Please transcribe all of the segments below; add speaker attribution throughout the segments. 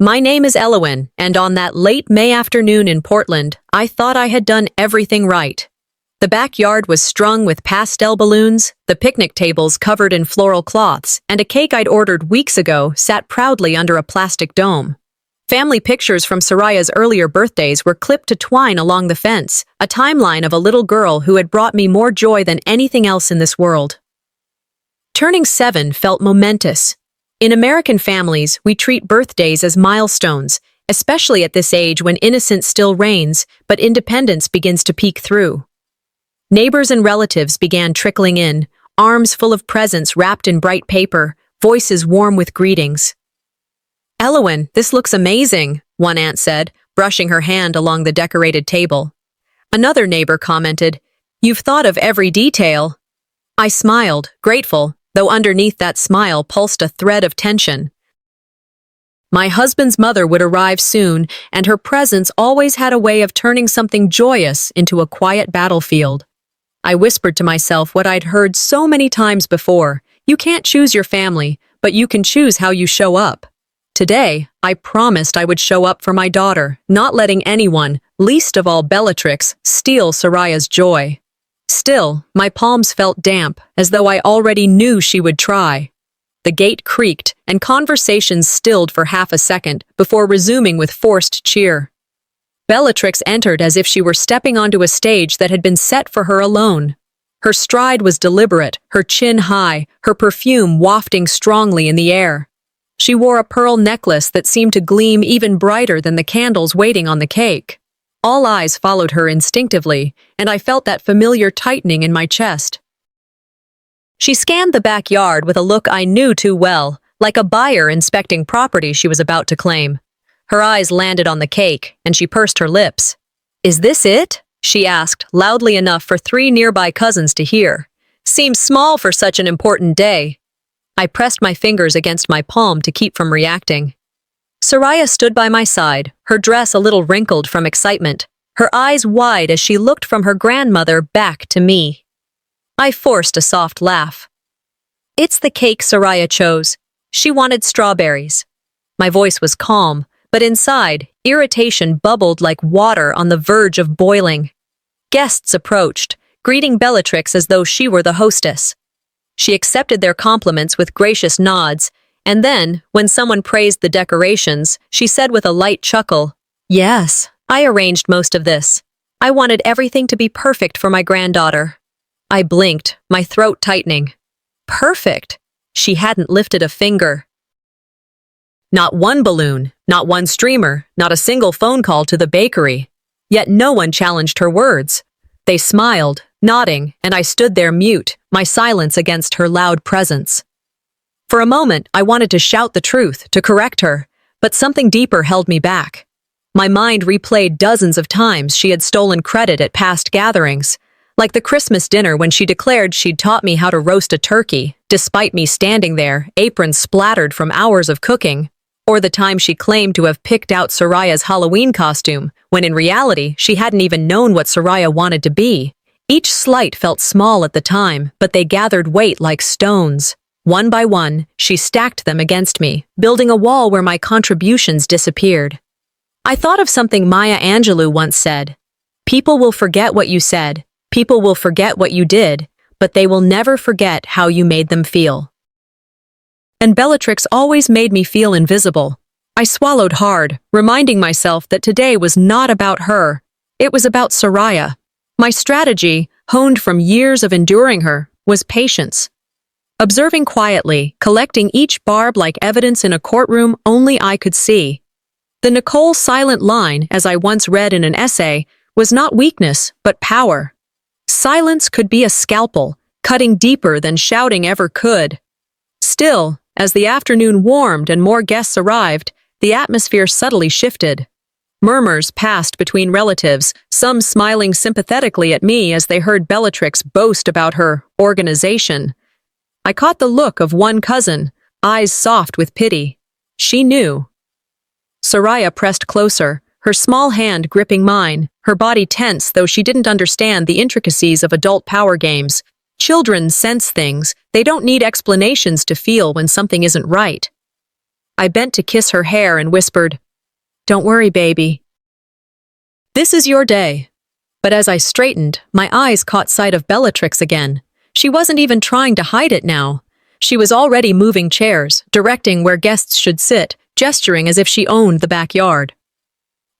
Speaker 1: My name is Elowen, and on that late May afternoon in Portland, I thought I had done everything right. The backyard was strung with pastel balloons, the picnic tables covered in floral cloths, and a cake I'd ordered weeks ago sat proudly under a plastic dome. Family pictures from Soraya's earlier birthdays were clipped to twine along the fence, a timeline of a little girl who had brought me more joy than anything else in this world. Turning 7 felt momentous. In American families, we treat birthdays as milestones, especially at this age when innocence still reigns, but independence begins to peek through. Neighbors and relatives began trickling in, arms full of presents wrapped in bright paper, voices warm with greetings. "Elowen, this looks amazing," one aunt said, brushing her hand along the decorated table. Another neighbor commented, "You've thought of every detail." I smiled, grateful, though underneath that smile pulsed a thread of tension. My husband's mother would arrive soon, and her presence always had a way of turning something joyous into a quiet battlefield. I whispered to myself what I'd heard so many times before: you can't choose your family, but you can choose how you show up. Today, I promised I would show up for my daughter, not letting anyone, least of all Bellatrix, steal Soraya's joy. Still, my palms felt damp, as though I already knew she would try. The gate creaked, and conversations stilled for half a second before resuming with forced cheer. Bellatrix entered as if she were stepping onto a stage that had been set for her alone. Her stride was deliberate, her chin high, her perfume wafting strongly in the air. She wore a pearl necklace that seemed to gleam even brighter than the candles waiting on the cake. All eyes followed her instinctively, and I felt that familiar tightening in my chest. She scanned the backyard with a look I knew too well, like a buyer inspecting property she was about to claim. Her eyes landed on the cake, and she pursed her lips. "Is this it?" she asked, loudly enough for 3 nearby cousins to hear. "Seems small for such an important day." I pressed my fingers against my palm to keep from reacting. Soraya stood by my side, her dress a little wrinkled from excitement, her eyes wide as she looked from her grandmother back to me. I forced a soft laugh. "It's the cake Soraya chose. She wanted strawberries." My voice was calm, but inside, irritation bubbled like water on the verge of boiling. Guests approached, greeting Bellatrix as though she were the hostess. She accepted their compliments with gracious nods, and then, when someone praised the decorations, she said with a light chuckle, "Yes, I arranged most of this. I wanted everything to be perfect for my granddaughter." I blinked, my throat tightening. Perfect? She hadn't lifted a finger. Not one balloon, not one streamer, not a single phone call to the bakery. Yet no one challenged her words. They smiled, nodding, and I stood there mute, my silence against her loud presence. For a moment, I wanted to shout the truth, to correct her, but something deeper held me back. My mind replayed dozens of times she had stolen credit at past gatherings, like the Christmas dinner when she declared she'd taught me how to roast a turkey, despite me standing there, apron splattered from hours of cooking, or the time she claimed to have picked out Soraya's Halloween costume, when in reality she hadn't even known what Soraya wanted to be. Each slight felt small at the time, but they gathered weight like stones. One by one, she stacked them against me, building a wall where my contributions disappeared. I thought of something Maya Angelou once said. "People will forget what you said, people will forget what you did, but they will never forget how you made them feel." And Bellatrix always made me feel invisible. I swallowed hard, reminding myself that today was not about her. It was about Soraya. My strategy, honed from years of enduring her, was patience. Observing quietly, collecting each barb like evidence in a courtroom only I could see. The Nicole silent line, as I once read in an essay, was not weakness, but power. Silence could be a scalpel, cutting deeper than shouting ever could. Still, as the afternoon warmed and more guests arrived, the atmosphere subtly shifted. Murmurs passed between relatives, some smiling sympathetically at me as they heard Bellatrix boast about her organization. I caught the look of one cousin, eyes soft with pity. She knew. Soraya pressed closer, her small hand gripping mine, her body tense though she didn't understand the intricacies of adult power games. Children sense things, they don't need explanations to feel when something isn't right. I bent to kiss her hair and whispered, "Don't worry, baby. This is your day." But as I straightened, my eyes caught sight of Bellatrix again. She wasn't even trying to hide it now. She was already moving chairs, directing where guests should sit, gesturing as if she owned the backyard.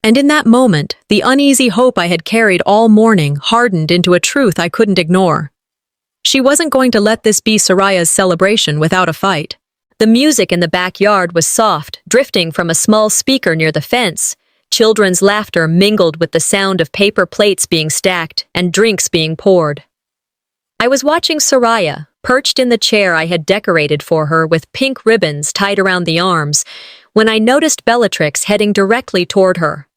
Speaker 1: And in that moment, the uneasy hope I had carried all morning hardened into a truth I couldn't ignore. She wasn't going to let this be Soraya's celebration without a fight. The music in the backyard was soft, drifting from a small speaker near the fence. Children's laughter mingled with the sound of paper plates being stacked and drinks being poured. I was watching Soraya, perched in the chair I had decorated for her with pink ribbons tied around the arms, when I noticed Bellatrix heading directly toward her.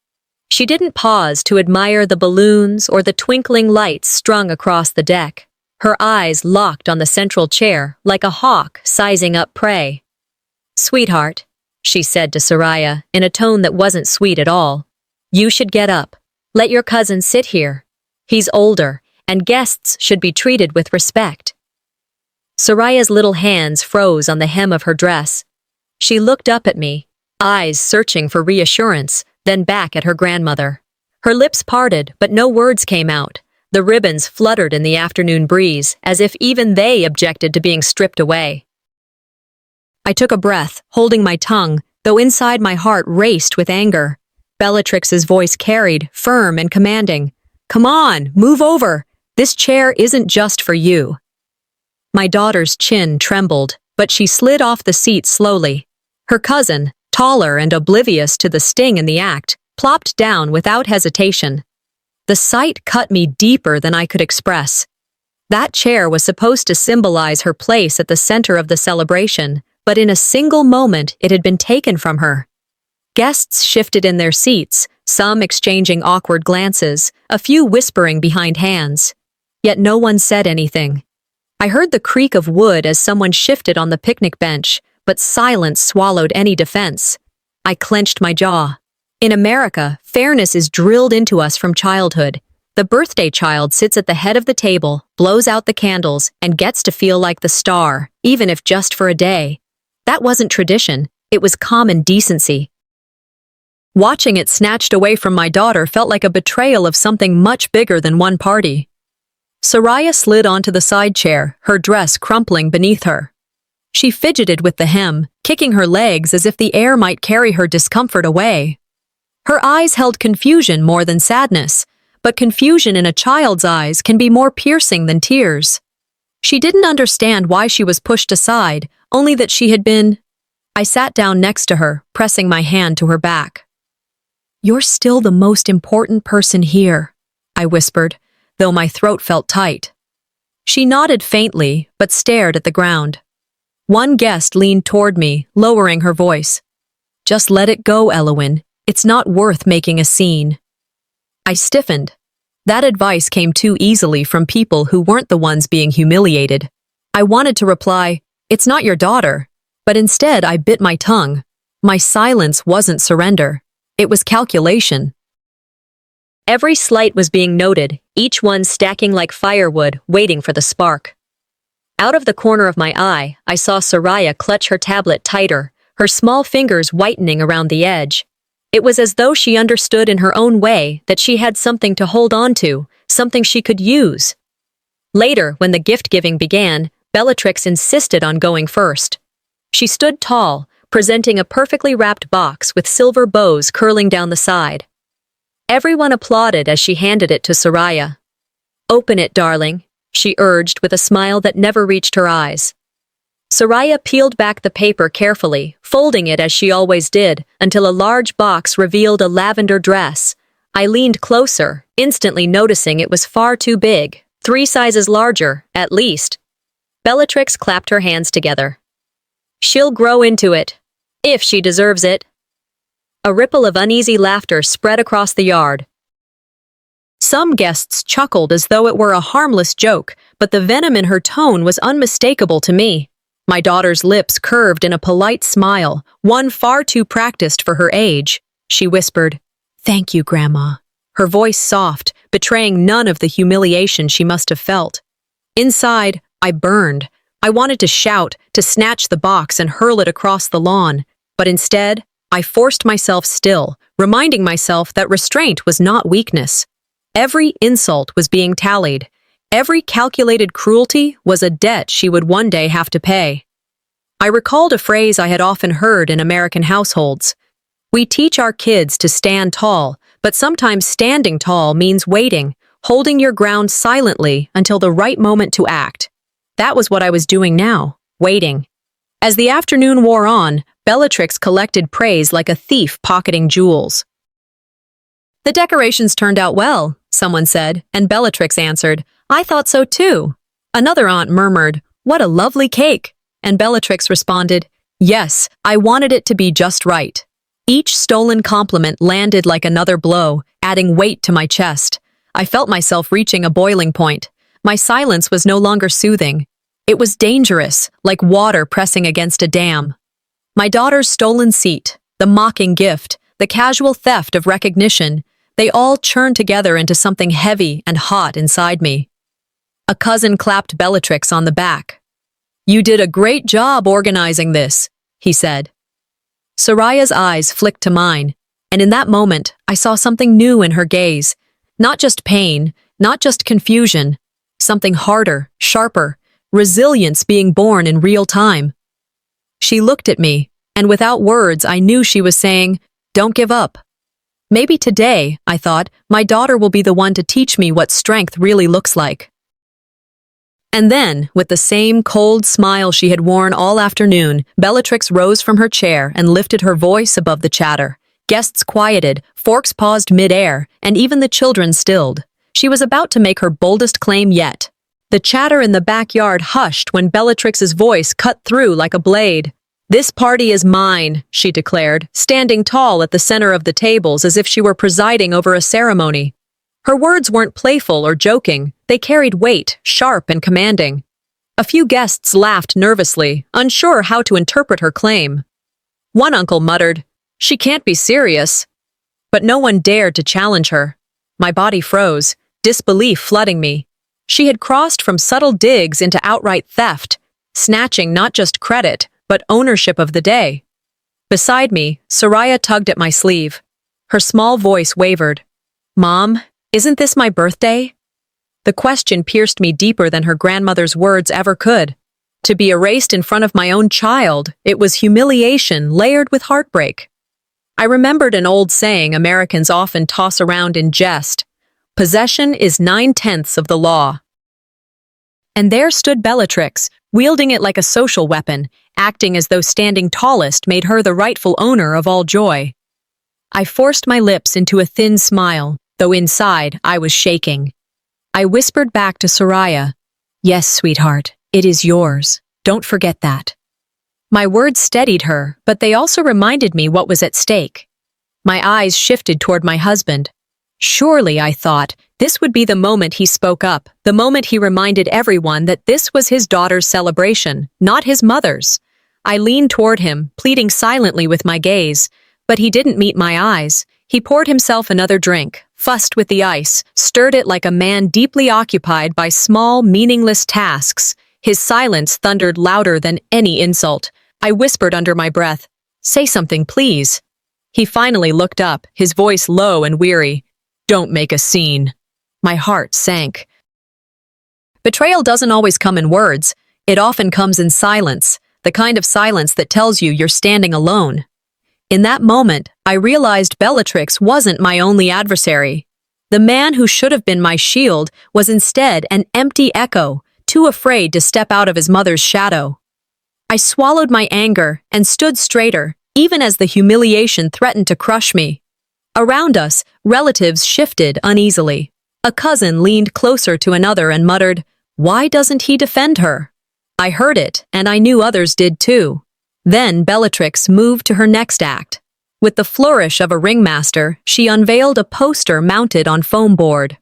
Speaker 1: She didn't pause to admire the balloons or the twinkling lights strung across the deck. Her eyes locked on the central chair, like a hawk sizing up prey. "Sweetheart," she said to Soraya in a tone that wasn't sweet at all, "you should get up. Let your cousin sit here. He's older, and guests should be treated with respect." Soraya's little hands froze on the hem of her dress. She looked up at me, eyes searching for reassurance, then back at her grandmother. Her lips parted, but no words came out. The ribbons fluttered in the afternoon breeze, as if even they objected to being stripped away. I took a breath, holding my tongue, though inside my heart raced with anger. Bellatrix's voice carried, firm and commanding. "Come on, move over. This chair isn't just for you." My daughter's chin trembled, but she slid off the seat slowly. Her cousin, taller and oblivious to the sting in the act, plopped down without hesitation. The sight cut me deeper than I could express. That chair was supposed to symbolize her place at the center of the celebration, but in a single moment it had been taken from her. Guests shifted in their seats, some exchanging awkward glances, a few whispering behind hands. Yet no one said anything. I heard the creak of wood as someone shifted on the picnic bench, but silence swallowed any defense. I clenched my jaw. In America, fairness is drilled into us from childhood. The birthday child sits at the head of the table, blows out the candles, and gets to feel like the star, even if just for a day. That wasn't tradition, it was common decency. Watching it snatched away from my daughter felt like a betrayal of something much bigger than one party. Soraya slid onto the side chair, her dress crumpling beneath her. She fidgeted with the hem, kicking her legs as if the air might carry her discomfort away. Her eyes held confusion more than sadness, but confusion in a child's eyes can be more piercing than tears. She didn't understand why she was pushed aside, only that she had been. I sat down next to her, pressing my hand to her back. "You're still the most important person here," I whispered, though my throat felt tight. She nodded faintly, but stared at the ground. One guest leaned toward me, lowering her voice. "Just let it go, Elowen. It's not worth making a scene." I stiffened. That advice came too easily from people who weren't the ones being humiliated. I wanted to reply, "It's not your daughter," but instead I bit my tongue. My silence wasn't surrender. It was calculation. Every slight was being noted, each one stacking like firewood, waiting for the spark. Out of the corner of my eye, I saw Soraya clutch her tablet tighter, her small fingers whitening around the edge. It was as though she understood in her own way that she had something to hold on to, something she could use. Later, when the gift-giving began, Bellatrix insisted on going first. She stood tall, presenting a perfectly wrapped box with silver bows curling down the side. Everyone applauded as she handed it to Soraya. "Open it, darling," she urged with a smile that never reached her eyes. Soraya peeled back the paper carefully, folding it as she always did, until a large box revealed a lavender dress. I leaned closer, instantly noticing it was far too big, 3 sizes larger, at least. Bellatrix clapped her hands together. "She'll grow into it, if she deserves it." A ripple of uneasy laughter spread across the yard. Some guests chuckled as though it were a harmless joke, but the venom in her tone was unmistakable to me. My daughter's lips curved in a polite smile, one far too practiced for her age. She whispered, "Thank you, Grandma." Her voice soft, betraying none of the humiliation she must have felt. Inside, I burned. I wanted to shout, to snatch the box and hurl it across the lawn, but instead, I forced myself still, reminding myself that restraint was not weakness. Every insult was being tallied. Every calculated cruelty was a debt she would one day have to pay. I recalled a phrase I had often heard in American households. We teach our kids to stand tall, but sometimes standing tall means waiting, holding your ground silently until the right moment to act. That was what I was doing now, waiting. As the afternoon wore on, Bellatrix collected praise like a thief pocketing jewels. "The decorations turned out well," someone said, and Bellatrix answered, "I thought so too." Another aunt murmured, "What a lovely cake," and Bellatrix responded, "Yes, I wanted it to be just right." Each stolen compliment landed like another blow, adding weight to my chest. I felt myself reaching a boiling point. My silence was no longer soothing. It was dangerous, like water pressing against a dam. My daughter's stolen seat, the mocking gift, the casual theft of recognition, they all churned together into something heavy and hot inside me. A cousin clapped Bellatrix on the back. "You did a great job organizing this," he said. Soraya's eyes flicked to mine, and in that moment, I saw something new in her gaze. Not just pain, not just confusion, something harder, sharper, resilience being born in real time. She looked at me, and without words, I knew she was saying, "Don't give up." Maybe today, I thought, my daughter will be the one to teach me what strength really looks like. And then, with the same cold smile she had worn all afternoon, Bellatrix rose from her chair and lifted her voice above the chatter. Guests quieted, forks paused mid-air, and even the children stilled. She was about to make her boldest claim yet. The chatter in the backyard hushed when Bellatrix's voice cut through like a blade. "This party is mine," she declared, standing tall at the center of the tables as if she were presiding over a ceremony. Her words weren't playful or joking. They carried weight, sharp and commanding. A few guests laughed nervously, unsure how to interpret her claim. One uncle muttered, "She can't be serious." But no one dared to challenge her. My body froze, disbelief flooding me. She had crossed from subtle digs into outright theft, snatching not just credit, but ownership of the day. Beside me, Soraya tugged at my sleeve. Her small voice wavered. "Mom, isn't this my birthday?" The question pierced me deeper than her grandmother's words ever could. To be erased in front of my own child, it was humiliation layered with heartbreak. I remembered an old saying Americans often toss around in jest. Possession is 9/10 of the law. And there stood Bellatrix, wielding it like a social weapon, acting as though standing tallest made her the rightful owner of all joy. I forced my lips into a thin smile, though inside I was shaking. I whispered back to Soraya, "Yes, sweetheart, it is yours. Don't forget that." My words steadied her, but they also reminded me what was at stake. My eyes shifted toward my husband. Surely, I thought, this would be the moment he spoke up, the moment he reminded everyone that this was his daughter's celebration, not his mother's. I leaned toward him, pleading silently with my gaze, but he didn't meet my eyes. He poured himself another drink, fussed with the ice, stirred it like a man deeply occupied by small, meaningless tasks. His silence thundered louder than any insult. I whispered under my breath, "Say something, please." He finally looked up, his voice low and weary. "Don't make a scene." My heart sank. Betrayal doesn't always come in words. It often comes in silence, the kind of silence that tells you you're standing alone. In that moment, I realized Bellatrix wasn't my only adversary. The man who should have been my shield was instead an empty echo, too afraid to step out of his mother's shadow. I swallowed my anger and stood straighter, even as the humiliation threatened to crush me. Around us, relatives shifted uneasily. A cousin leaned closer to another and muttered, "Why doesn't he defend her?" I heard it, and I knew others did too. Then Bellatrix moved to her next act. With the flourish of a ringmaster, she unveiled a poster mounted on foam board.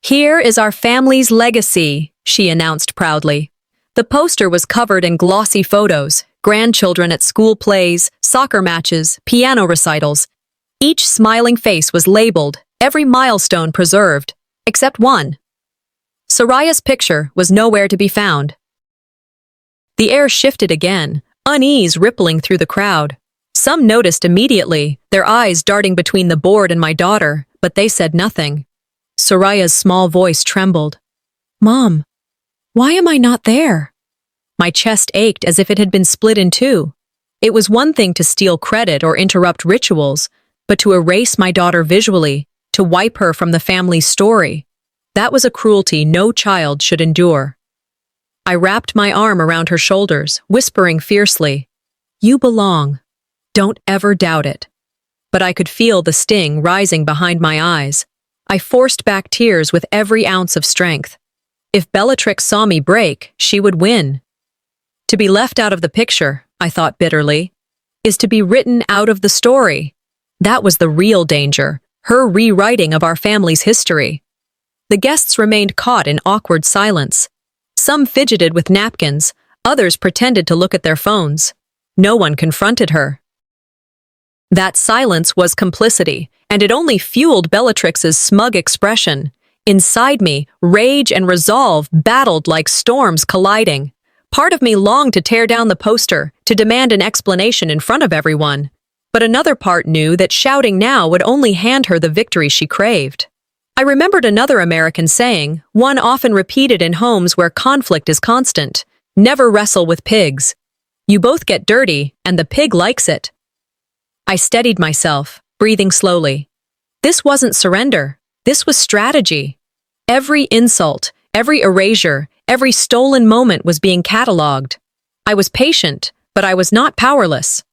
Speaker 1: "Here is our family's legacy," she announced proudly. The poster was covered in glossy photos, grandchildren at school plays, soccer matches, piano recitals. Each smiling face was labeled, every milestone preserved, except one. Soraya's picture was nowhere to be found. The air shifted again, unease rippling through the crowd. Some noticed immediately, their eyes darting between the board and my daughter, but they said nothing. Soraya's small voice trembled. "Mom, why am I not there?" My chest ached as if it had been split in two. It was one thing to steal credit or interrupt rituals, but to erase my daughter visually, to wipe her from the family's story. That was a cruelty no child should endure. I wrapped my arm around her shoulders, whispering fiercely, "You belong. Don't ever doubt it." But I could feel the sting rising behind my eyes. I forced back tears with every ounce of strength. If Bellatrix saw me break, she would win. To be left out of the picture, I thought bitterly, is to be written out of the story. That was the real danger, her rewriting of our family's history. The guests remained caught in awkward silence. Some fidgeted with napkins, others pretended to look at their phones. No one confronted her. That silence was complicity, and it only fueled Bellatrix's smug expression. Inside me, rage and resolve battled like storms colliding. Part of me longed to tear down the poster, to demand an explanation in front of everyone. But another part knew that shouting now would only hand her the victory she craved. I remembered another American saying, one often repeated in homes where conflict is constant: "Never wrestle with pigs. You both get dirty, and the pig likes it." I steadied myself, breathing slowly. This wasn't surrender. This was strategy. Every insult, every erasure, every stolen moment was being catalogued. I was patient, but I was not powerless.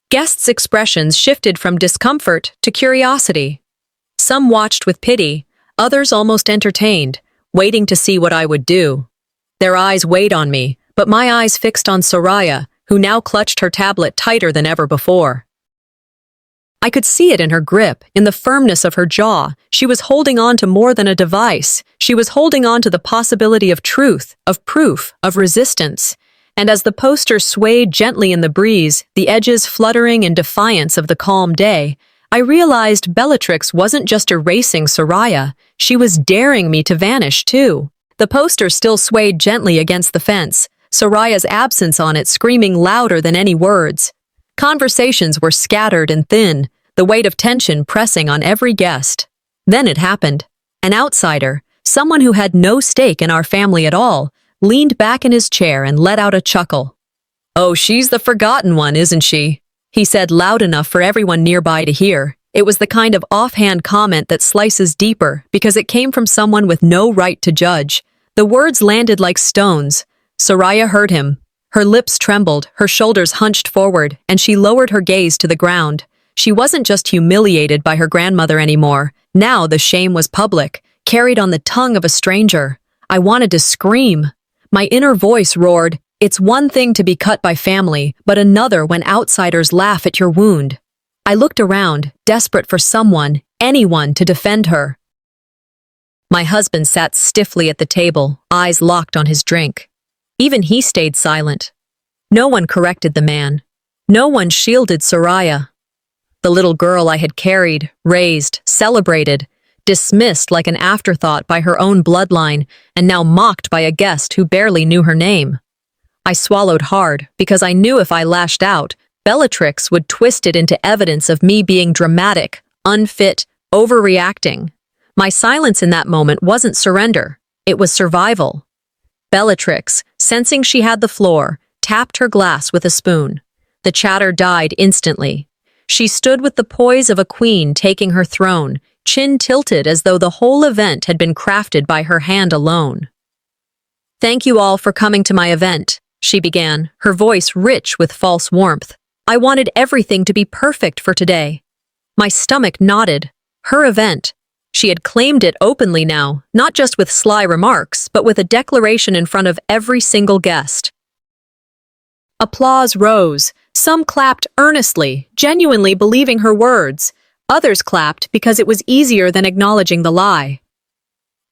Speaker 1: Guests' expressions shifted from discomfort to curiosity. Some watched with pity, others almost entertained, waiting to see what I would do. Their eyes weighed on me, but my eyes fixed on Soraya, who now clutched her tablet tighter than ever before. I could see it in her grip, in the firmness of her jaw. She was holding on to more than a device. She was holding on to the possibility of truth, of proof, of resistance. And as the poster swayed gently in the breeze, the edges fluttering in defiance of the calm day, I realized Bellatrix wasn't just erasing Soraya, she was daring me to vanish too. The poster still swayed gently against the fence, Soraya's absence on it screaming louder than any words. Conversations were scattered and thin, the weight of tension pressing on every guest. Then it happened. An outsider, someone who had no stake in our family at all, leaned back in his chair and let out a chuckle. "Oh, she's the forgotten one, isn't she?" he said loud enough for everyone nearby to hear. It was the kind of offhand comment that slices deeper because it came from someone with no right to judge. The words landed like stones. Soraya heard him. Her lips trembled, her shoulders hunched forward, and she lowered her gaze to the ground. She wasn't just humiliated by her grandmother anymore. Now the shame was public, carried on the tongue of a stranger. I wanted to scream. My inner voice roared, "It's one thing to be cut by family, but another when outsiders laugh at your wound." I looked around, desperate for someone, anyone, to defend her. My husband sat stiffly at the table, eyes locked on his drink. Even he stayed silent. No one corrected the man. No one shielded Soraya. The little girl I had carried, raised, celebrated, dismissed like an afterthought by her own bloodline, and now mocked by a guest who barely knew her name. I swallowed hard, because I knew if I lashed out, Bellatrix would twist it into evidence of me being dramatic, unfit, overreacting. My silence in that moment wasn't surrender. It was survival. Bellatrix, sensing she had the floor, tapped her glass with a spoon. The chatter died instantly. She stood with the poise of a queen taking her throne, chin tilted as though the whole event had been crafted by her hand alone. "Thank you all for coming to my event," she began, her voice rich with false warmth. "I wanted everything to be perfect for today." My stomach nodded. Her event. She had claimed it openly now, not just with sly remarks, but with a declaration in front of every single guest. Applause rose. Some clapped earnestly, genuinely believing her words. Others clapped because it was easier than acknowledging the lie.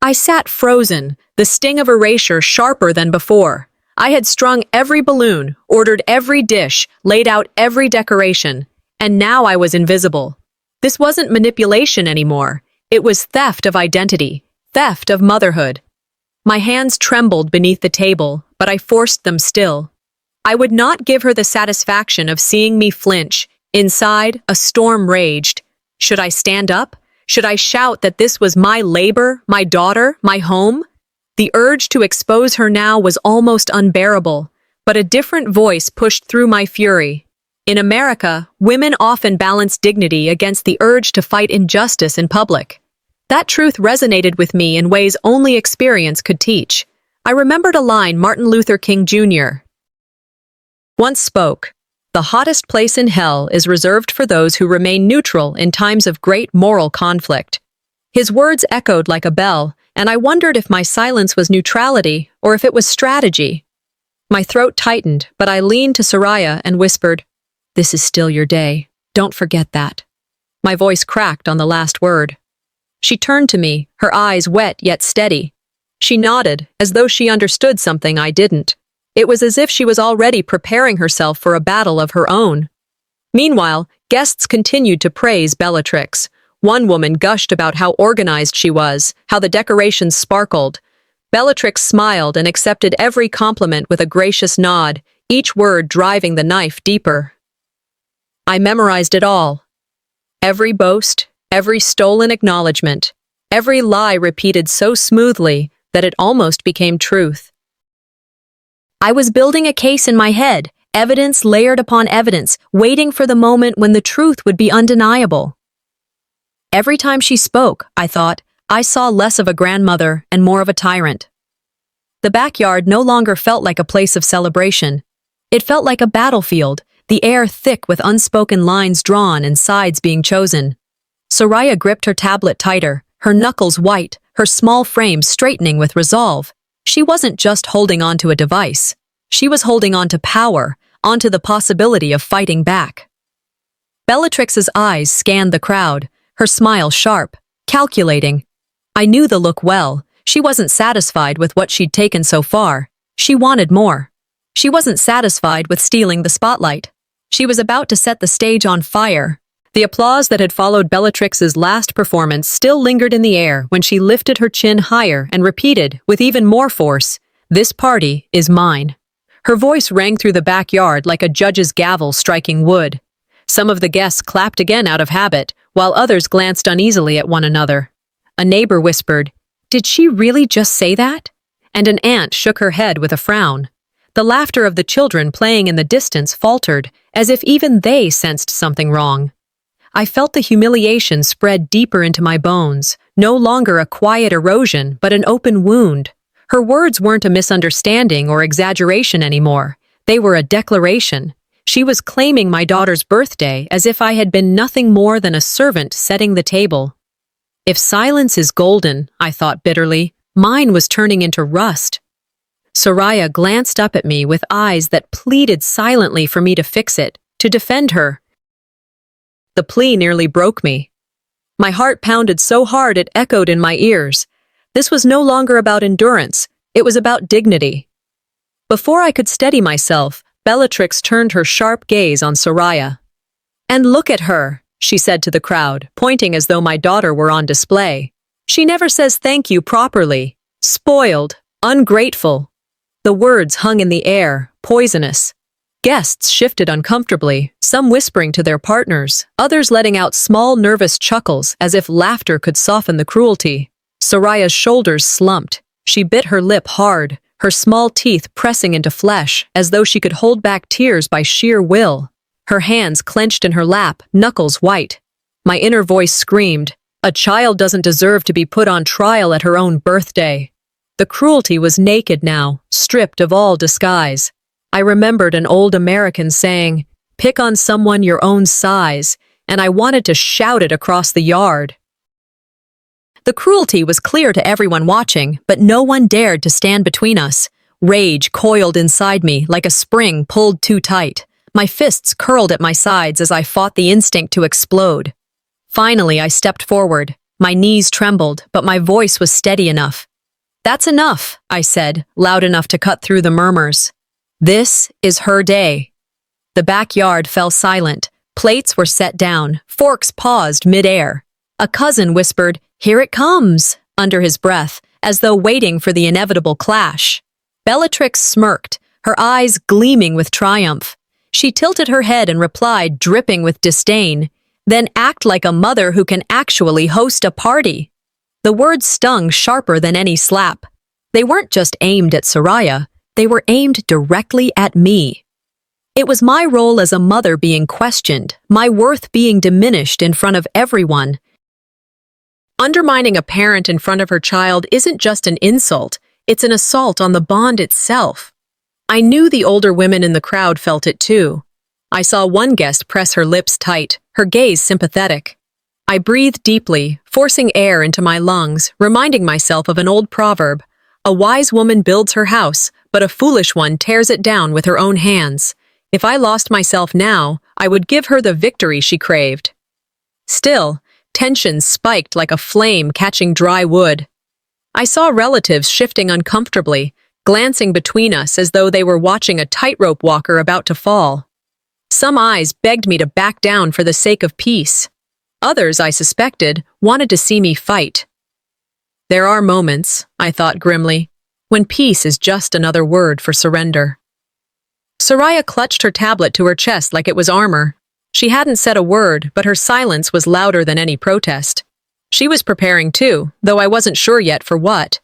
Speaker 1: I sat frozen, the sting of erasure sharper than before. I had strung every balloon, ordered every dish, laid out every decoration, and now I was invisible. This wasn't manipulation anymore. It was theft of identity, theft of motherhood. My hands trembled beneath the table, but I forced them still. I would not give her the satisfaction of seeing me flinch, Inside, a storm raged. Should I stand up? Should I shout that this was my labor, my daughter, my home? The urge to expose her now was almost unbearable, but a different voice pushed through my fury. In America, women often balance dignity against the urge to fight injustice in public. That truth resonated with me in ways only experience could teach. I remembered a line Martin Luther King Jr. once spoke: "The hottest place in hell is reserved for those who remain neutral in times of great moral conflict." His words echoed like a bell, and I wondered if my silence was neutrality or if it was strategy. My throat tightened, but I leaned to Soraya and whispered, "This is still your day. Don't forget that." My voice cracked on the last word. She turned to me, her eyes wet yet steady. She nodded, as though she understood something I didn't. It was as if she was already preparing herself for a battle of her own. Meanwhile, guests continued to praise Bellatrix. One woman gushed about how organized she was, how the decorations sparkled. Bellatrix smiled and accepted every compliment with a gracious nod, each word driving the knife deeper. I memorized it all. Every boast, every stolen acknowledgement, every lie repeated so smoothly that it almost became truth. I was building a case in my head, evidence layered upon evidence, waiting for the moment when the truth would be undeniable. Every time she spoke, I thought, I saw less of a grandmother and more of a tyrant. The backyard no longer felt like a place of celebration. It felt like a battlefield, the air thick with unspoken lines drawn and sides being chosen. Soraya gripped her tablet tighter, her knuckles white, her small frame straightening with resolve. She wasn't just holding on to a device. She was holding on to power, onto the possibility of fighting back. Bellatrix's eyes scanned the crowd, her smile sharp, calculating. I knew the look well. She wasn't satisfied with what she'd taken so far. She wanted more. She wasn't satisfied with stealing the spotlight. She was about to set the stage on fire. The applause that had followed Bellatrix's last performance still lingered in the air when she lifted her chin higher and repeated, with even more force, "This party is mine." Her voice rang through the backyard like a judge's gavel striking wood. Some of the guests clapped again out of habit, while others glanced uneasily at one another. A neighbor whispered, "Did she really just say that?" And an aunt shook her head with a frown. The laughter of the children playing in the distance faltered, as if even they sensed something wrong. I felt the humiliation spread deeper into my bones, no longer a quiet erosion, but an open wound. Her words weren't a misunderstanding or exaggeration anymore. They were a declaration. She was claiming my daughter's birthday as if I had been nothing more than a servant setting the table. If silence is golden, I thought bitterly, mine was turning into rust. Soraya glanced up at me with eyes that pleaded silently for me to fix it, to defend her. The plea nearly broke me. My heart pounded so hard it echoed in my ears. This was no longer about endurance, it was about dignity. Before I could steady myself, Bellatrix turned her sharp gaze on Soraya. "And look at her," she said to the crowd, pointing as though my daughter were on display. "She never says thank you properly. Spoiled, ungrateful." The words hung in the air, poisonous. Guests shifted uncomfortably, some whispering to their partners, others letting out small nervous chuckles as if laughter could soften the cruelty. Soraya's shoulders slumped. She bit her lip hard, her small teeth pressing into flesh as though she could hold back tears by sheer will. Her hands clenched in her lap, knuckles white. My inner voice screamed, "A child doesn't deserve to be put on trial at her own birthday." The cruelty was naked now, stripped of all disguise. I remembered an old American saying, "Pick on someone your own size," and I wanted to shout it across the yard. The cruelty was clear to everyone watching, but no one dared to stand between us. Rage coiled inside me like a spring pulled too tight. My fists curled at my sides as I fought the instinct to explode. Finally, I stepped forward. My knees trembled, but my voice was steady enough. "That's enough," I said, loud enough to cut through the murmurs. "This is her day." The backyard fell silent. Plates were set down. Forks paused mid-air. A cousin whispered, "Here it comes," under his breath, as though waiting for the inevitable clash. Bellatrix smirked, her eyes gleaming with triumph. She tilted her head and replied, dripping with disdain, "Then act like a mother who can actually host a party." The words stung sharper than any slap. They weren't just aimed at Soraya, they were aimed directly at me. It was my role as a mother being questioned, my worth being diminished in front of everyone. Undermining a parent in front of her child isn't just an insult, it's an assault on the bond itself. I knew the older women in the crowd felt it too. I saw one guest press her lips tight, her gaze sympathetic. I breathed deeply, forcing air into my lungs, reminding myself of an old proverb: "A wise woman builds her house, but a foolish one tears it down with her own hands." If I lost myself now, I would give her the victory she craved. Still, tension spiked like a flame catching dry wood. I saw relatives shifting uncomfortably, glancing between us as though they were watching a tightrope walker about to fall. Some eyes begged me to back down for the sake of peace. Others, I suspected, wanted to see me fight. There are moments, I thought grimly, when peace is just another word for surrender. Soraya clutched her tablet to her chest like it was armor. She hadn't said a word, but her silence was louder than any protest. She was preparing too, though I wasn't sure yet for what.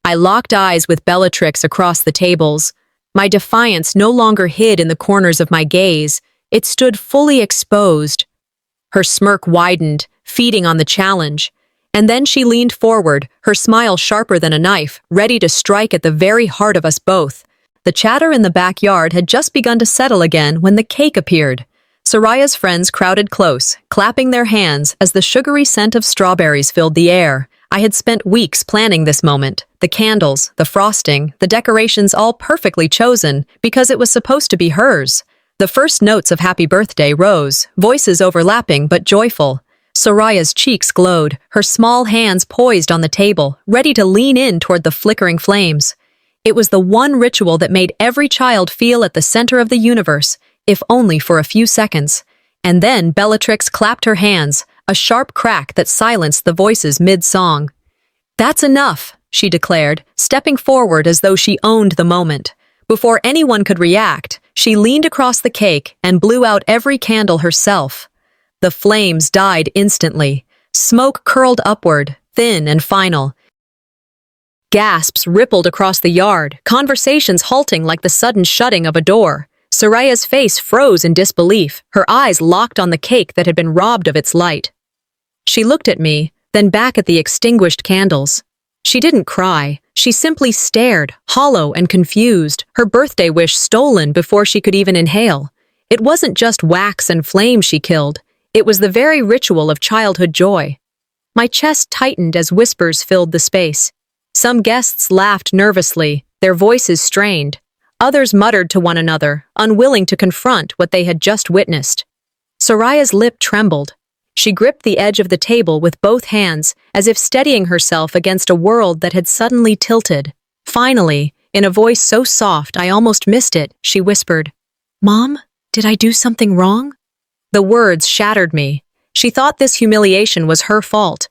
Speaker 1: I locked eyes with Bellatrix across the tables. My defiance no longer hid in the corners of my gaze. It stood fully exposed. Her smirk widened, feeding on the challenge. And then she leaned forward, her smile sharper than a knife, ready to strike at the very heart of us both. The chatter in the backyard had just begun to settle again when the cake appeared. Soraya's friends crowded close, clapping their hands as the sugary scent of strawberries filled the air. I had spent weeks planning this moment. The candles, the frosting, the decorations all perfectly chosen because it was supposed to be hers. The first notes of happy birthday rose, voices overlapping but joyful. Soraya's cheeks glowed, her small hands poised on the table, ready to lean in toward the flickering flames. It was the one ritual that made every child feel at the center of the universe, if only for a few seconds. And then Bellatrix clapped her hands, a sharp crack that silenced the voices mid-song. "That's enough," she declared, stepping forward as though she owned the moment. Before anyone could react, she leaned across the cake and blew out every candle herself. The flames died instantly. Smoke curled upward, thin and final. Gasps rippled across the yard, conversations halting like the sudden shutting of a door. Soraya's face froze in disbelief, her eyes locked on the cake that had been robbed of its light. She looked at me, then back at the extinguished candles. She didn't cry, she simply stared, hollow and confused, her birthday wish stolen before she could even inhale. It wasn't just wax and flame she killed, it was the very ritual of childhood joy. My chest tightened as whispers filled the space. Some guests laughed nervously, their voices strained. Others muttered to one another, unwilling to confront what they had just witnessed. Soraya's lip trembled. She gripped the edge of the table with both hands, as if steadying herself against a world that had suddenly tilted. Finally, in a voice so soft I almost missed it, she whispered, "Mom, did I do something wrong?" The words shattered me. She thought this humiliation was her fault.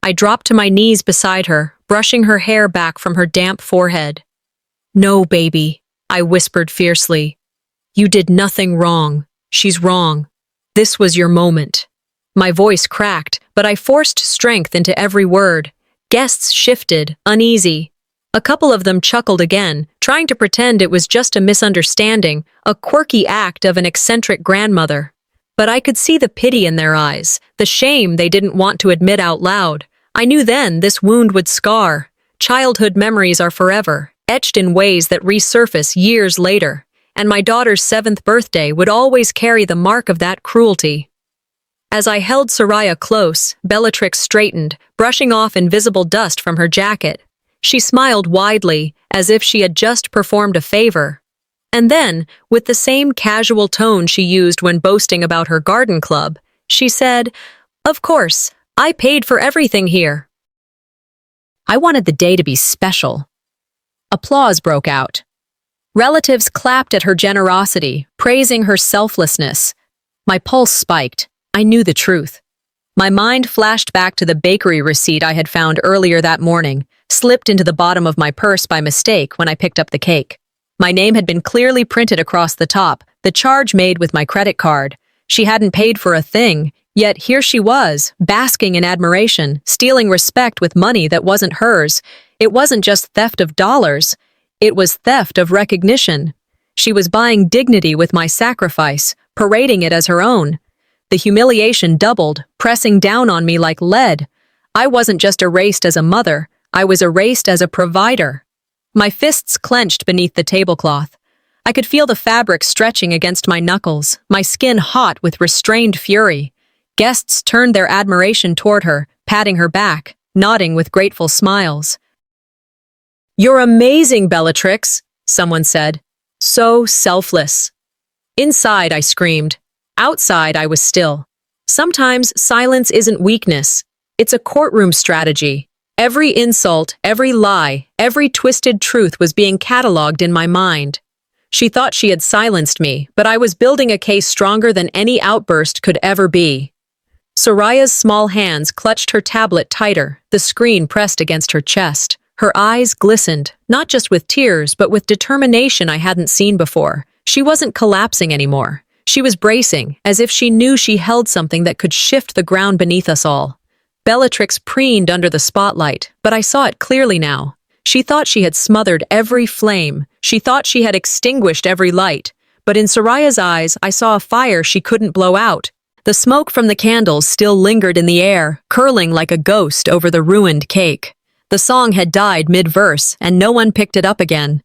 Speaker 1: I dropped to my knees beside her, brushing her hair back from her damp forehead. "No, baby," I whispered fiercely. "You did nothing wrong. She's wrong. This was your moment." My voice cracked, but I forced strength into every word. Guests shifted, uneasy. A couple of them chuckled again, trying to pretend it was just a misunderstanding, a quirky act of an eccentric grandmother. But I could see the pity in their eyes, the shame they didn't want to admit out loud. I knew then this wound would scar. Childhood memories are forever, etched in ways that resurface years later, and my daughter's 7th birthday would always carry the mark of that cruelty. As I held Soraya close, Bellatrix straightened, brushing off invisible dust from her jacket. She smiled widely, as if she had just performed a favor. And then, with the same casual tone she used when boasting about her garden club, she said, "Of course, I paid for everything here." I wanted the day to be special. Applause broke out. Relatives clapped at her generosity, praising her selflessness. My pulse spiked. I knew the truth. My mind flashed back to the bakery receipt I had found earlier that morning, slipped into the bottom of my purse by mistake when I picked up the cake. My name had been clearly printed across the top, the charge made with my credit card. She hadn't paid for a thing, yet here she was, basking in admiration, stealing respect with money that wasn't hers. It wasn't just theft of dollars, it was theft of recognition. She was buying dignity with my sacrifice, parading it as her own. The humiliation doubled, pressing down on me like lead. I wasn't just erased as a mother, I was erased as a provider. My fists clenched beneath the tablecloth. I could feel the fabric stretching against my knuckles, my skin hot with restrained fury. Guests turned their admiration toward her, patting her back, nodding with grateful smiles. "You're amazing, Bellatrix," someone said. "So selfless." Inside, I screamed. Outside, I was still. Sometimes silence isn't weakness. It's a courtroom strategy. Every insult, every lie, every twisted truth was being catalogued in my mind. She thought she had silenced me, but I was building a case stronger than any outburst could ever be. Soraya's small hands clutched her tablet tighter, the screen pressed against her chest. Her eyes glistened, not just with tears, but with determination I hadn't seen before. She wasn't collapsing anymore. She was bracing, as if she knew she held something that could shift the ground beneath us all. Bellatrix preened under the spotlight, but I saw it clearly now. She thought she had smothered every flame. She thought she had extinguished every light. But in Soraya's eyes, I saw a fire she couldn't blow out. The smoke from the candles still lingered in the air, curling like a ghost over the ruined cake. The song had died mid-verse, and no one picked it up again.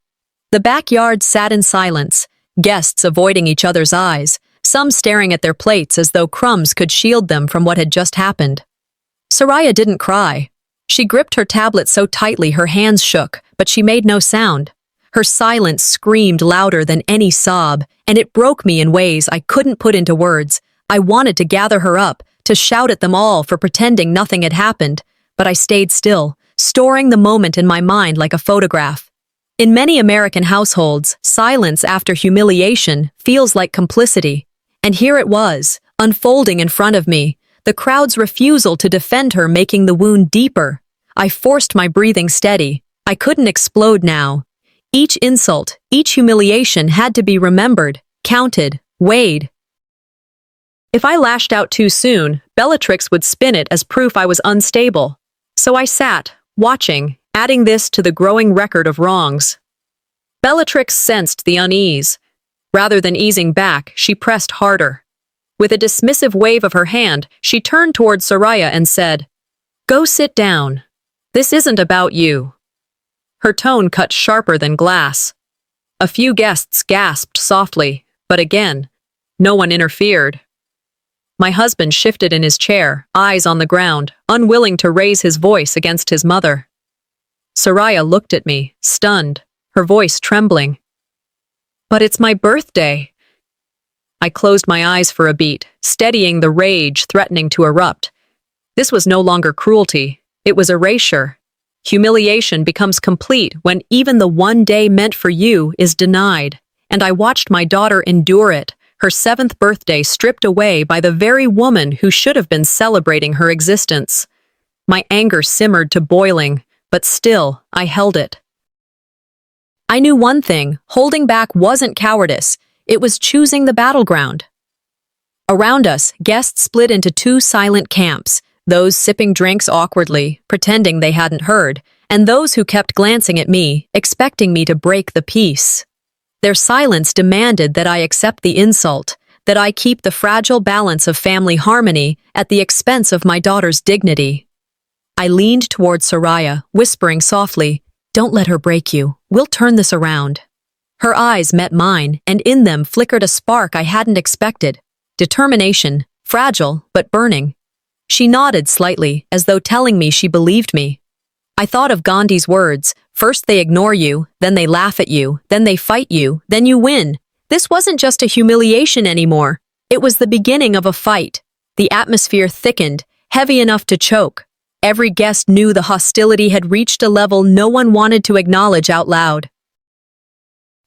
Speaker 1: The backyard sat in silence, guests avoiding each other's eyes, some staring at their plates as though crumbs could shield them from what had just happened. Soraya didn't cry. She gripped her tablet so tightly her hands shook, but she made no sound. Her silence screamed louder than any sob, and it broke me in ways I couldn't put into words. I wanted to gather her up, to shout at them all for pretending nothing had happened, but I stayed still, storing the moment in my mind like a photograph. In many American households, silence after humiliation feels like complicity. And here it was, unfolding in front of me, the crowd's refusal to defend her making the wound deeper. I forced my breathing steady. I couldn't explode now. Each insult, each humiliation had to be remembered, counted, weighed. If I lashed out too soon, Bellatrix would spin it as proof I was unstable. So I sat, watching, adding this to the growing record of wrongs. Bellatrix sensed the unease. Rather than easing back, she pressed harder. With a dismissive wave of her hand, she turned toward Soraya and said, "Go sit down. This isn't about you." Her tone cut sharper than glass. A few guests gasped softly, but again, no one interfered. My husband shifted in his chair, eyes on the ground, unwilling to raise his voice against his mother. Soraya looked at me, stunned, her voice trembling. "But it's my birthday." I closed my eyes for a beat, steadying the rage threatening to erupt. This was no longer cruelty, it was erasure. Humiliation becomes complete when even the one day meant for you is denied. And I watched my daughter endure it, her 7th birthday stripped away by the very woman who should have been celebrating her existence. My anger simmered to boiling, but still, I held it. I knew one thing, holding back wasn't cowardice, it was choosing the battleground. Around us, guests split into 2 silent camps, those sipping drinks awkwardly, pretending they hadn't heard, and those who kept glancing at me, expecting me to break the peace. Their silence demanded that I accept the insult, that I keep the fragile balance of family harmony at the expense of my daughter's dignity. I leaned toward Soraya, whispering softly, "Don't let her break you. We'll turn this around." Her eyes met mine, and in them flickered a spark I hadn't expected. Determination, fragile but burning. She nodded slightly, as though telling me she believed me. I thought of Gandhi's words, first they ignore you, then they laugh at you, then they fight you, then you win. This wasn't just a humiliation anymore. It was the beginning of a fight. The atmosphere thickened, heavy enough to choke. Every guest knew the hostility had reached a level no one wanted to acknowledge out loud.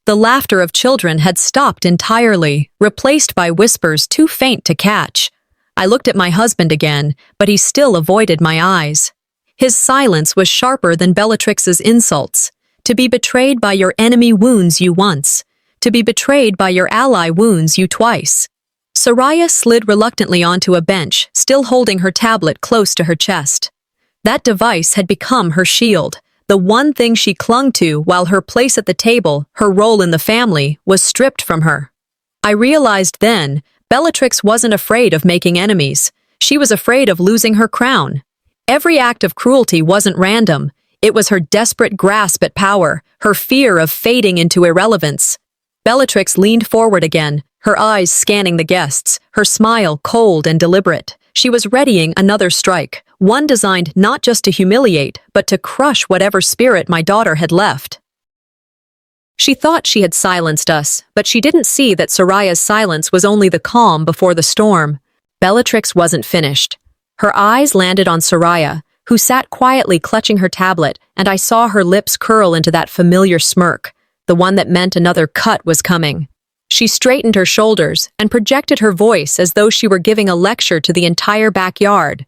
Speaker 1: The laughter of children had stopped entirely, replaced by whispers too faint to catch. I looked at my husband again, but he still avoided my eyes. His silence was sharper than Bellatrix's insults. To be betrayed by your enemy wounds you once. To be betrayed by your ally wounds you twice. Soraya slid reluctantly onto a bench, still holding her tablet close to her chest. That device had become her shield, the one thing she clung to while her place at the table, her role in the family, was stripped from her. I realized then, Bellatrix wasn't afraid of making enemies. She was afraid of losing her crown. Every act of cruelty wasn't random. It was her desperate grasp at power, her fear of fading into irrelevance. Bellatrix leaned forward again, her eyes scanning the guests, her smile cold and deliberate. She was readying another strike, one designed not just to humiliate, but to crush whatever spirit my daughter had left. She thought she had silenced us, but she didn't see that Soraya's silence was only the calm before the storm. Bellatrix wasn't finished. Her eyes landed on Soraya, who sat quietly clutching her tablet, and I saw her lips curl into that familiar smirk, the one that meant another cut was coming. She straightened her shoulders and projected her voice as though she were giving a lecture to the entire backyard.